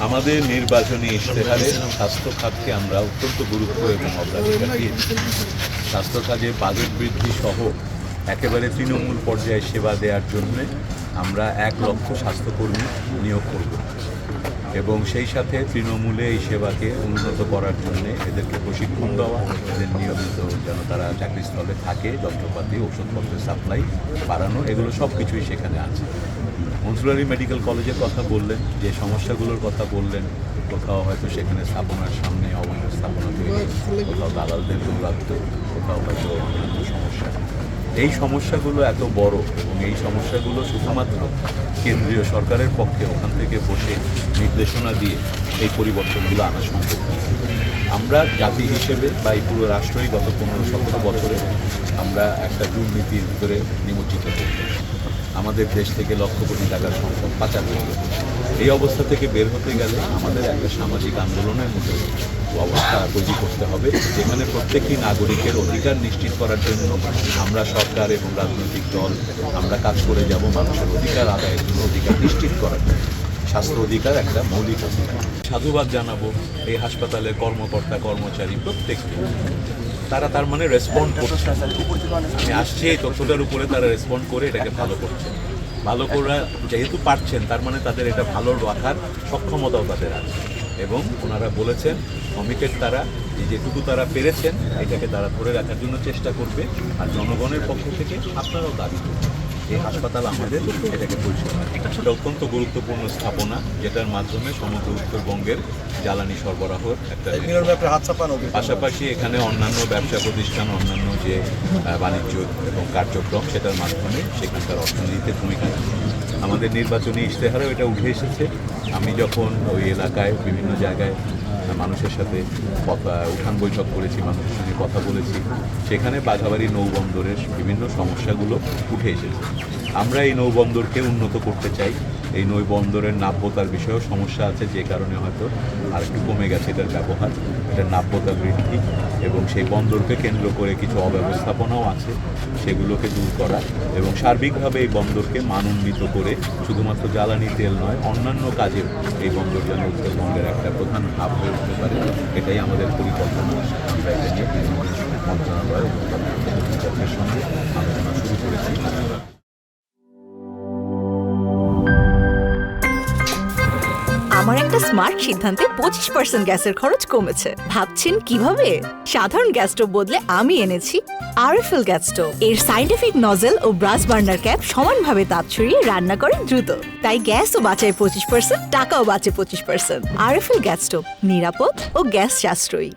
আমাদের নির্বাচনী ইশতেহারে স্বাস্থ্য খাতকে আমরা অত্যন্ত গুরুত্ব এবং অগ্রাধিকার দিয়েছি। স্বাস্থ্য খাতে বাজেট বৃদ্ধি সহ একেবারে তৃণমূল পর্যায়ে সেবা দেওয়ার জন্য আমরা 1 লক্ষ স্বাস্থ্যকর্মী নিয়োগ করব এবং সেই সাথে তৃণমূলে এই সেবাকে উন্নত করার জন্য এদেরকে প্রশিক্ষণ দেওয়া, এদের নিয়মিত যেন তারা চাকরিস্থলে থাকে, যন্ত্রপাতি ওষুধপত্রের সাপ্লাই বাড়ানো, এগুলো সব কিছুই সেখানে আছে। মনসুরারি মেডিকেল কলেজের কথা বললেন, যে সমস্যাগুলোর কথা বললেন, কোথাও হয়তো সেখানে স্থাপনার সামনে অবৈধ স্থাপনা তৈরি, কোথাও দালালদের দৌরাত্ম, কোথাও হয়তো অন্যান্য সমস্যা। এই সমস্যাগুলো এত বড় এবং এই সমস্যাগুলো শুধুমাত্র কেন্দ্রীয় সরকারের পক্ষে ওখান থেকে বসে নির্দেশনা দিয়ে এই পরিবর্তনগুলো আনা সম্ভব। আমরা জাতি হিসেবে বা এই পুরো রাষ্ট্রই গত 15-17 বছরে আমরা একটা দুর্নীতির ভিতরে নিমজ্জিত হয়েছি। আমাদের দেশ থেকে লক্ষ কোটি টাকার সম্পদ পাচার হয়ে। এই অবস্থা থেকে বের হতে গেলে আমাদের একটা সামাজিক আন্দোলনের মতো অবস্থা তৈরি করতে হবে, যেখানে প্রত্যেকটি নাগরিকের অধিকার নিশ্চিত করার জন্য আমরা সরকার এবং রাজনৈতিক দল আমরা কাজ করে যাব মানুষের অধিকার আদায়ের জন্য, অধিকার নিশ্চিত করার জন্য। স্বাস্থ্য অধিকার একটা মৌলিক অধিকার। সাধুবাদ জানাবো এই হাসপাতালের কর্মকর্তা কর্মচারী প্রত্যেককে, তারা তার মানে রেসপন্ড করছে। আমি আসছি এই তথ্যটার উপরে তারা রেসপন্ড করে এটাকে ভালো করছে। ভালো করা যেহেতু পারছেন, তার মানে তাদের এটা ভালো রাখার সক্ষমতাও তাদের আছে এবং ওনারা বলেছেন কমিটেড তারা, যেটুকু তারা পেরেছেন এটাকে তারা ধরে রাখার জন্য চেষ্টা করবে। আর জনগণের পক্ষ থেকে আপনারাও দাবি করবেন এই হাসপাতাল আমাদের, এটাকে পরিষেবা। এটা অত্যন্ত গুরুত্বপূর্ণ স্থাপনা, যেটার মাধ্যমে সমগ্র উত্তরবঙ্গের জ্বালানি সরবরাহর একটা, পাশাপাশি এখানে অন্যান্য ব্যবসা প্রতিষ্ঠান, অন্যান্য যে বাণিজ্য এবং কার্যক্রম, সেটার মাধ্যমে সেখানকার অর্থনীতিতে ভূমিকা রাখে। আমাদের নির্বাচনী ইশতেহারেও এটা উঠে এসেছে। আমি যখন ওই এলাকায় বিভিন্ন জায়গায় মানুষের সাথে উঠান বৈঠক করেছি, মানুষের সঙ্গে কথা বলেছি, সেখানে বাঘাবাড়ি নৌবন্দরের বিভিন্ন সমস্যাগুলো উঠে এসেছে। আমরা এই নৌবন্দরকে উন্নত করতে চাই। এই নৌবন্দরের নাব্যতার বিষয়েও সমস্যা আছে, যে কারণে হয়তো আর একটু কমে গেছে এটার ব্যবহার, এটার নাব্যতা বৃদ্ধি এবং সেই বন্দরকে কেন্দ্র করে কিছু অব্যবস্থাপনাও আছে, সেগুলোকে দূর করা এবং সার্বিকভাবে এই বন্দরকে মানোন্বিত করে শুধুমাত্র জ্বালানি তেল নয়, অন্যান্য কাজেও এই বন্দর যেন উত্তরবঙ্গের একটা প্রধান হাব হয়ে উঠতে পারে, এটাই আমাদের পরিকল্পনা। আমরা এটা নিয়ে মন্ত্রণালয় এবং সঙ্গে আলোচনা শুরু করেছি। আমার একটা স্মার্ট সিদ্ধান্তে 25% গ্যাসের খরচ কমেছে। ভাবছেন কিভাবে? সাধারণ গ্যাস স্টোভ বদলে আমি এনেছি আরএফএল গ্যাস স্টোভ। এর সাইন্টিফিক নজল ও ব্রাস বার্নার ক্যাপ সমানভাবে তাপ ছড়িয়ে রান্না করে দ্রুত, তাই গ্যাসও বাঁচায় 25%, টাকাও বাঁচে 25%। আরএফএল গ্যাস স্টোভ নিরাপদ ও গ্যাস সাশ্রয়ী।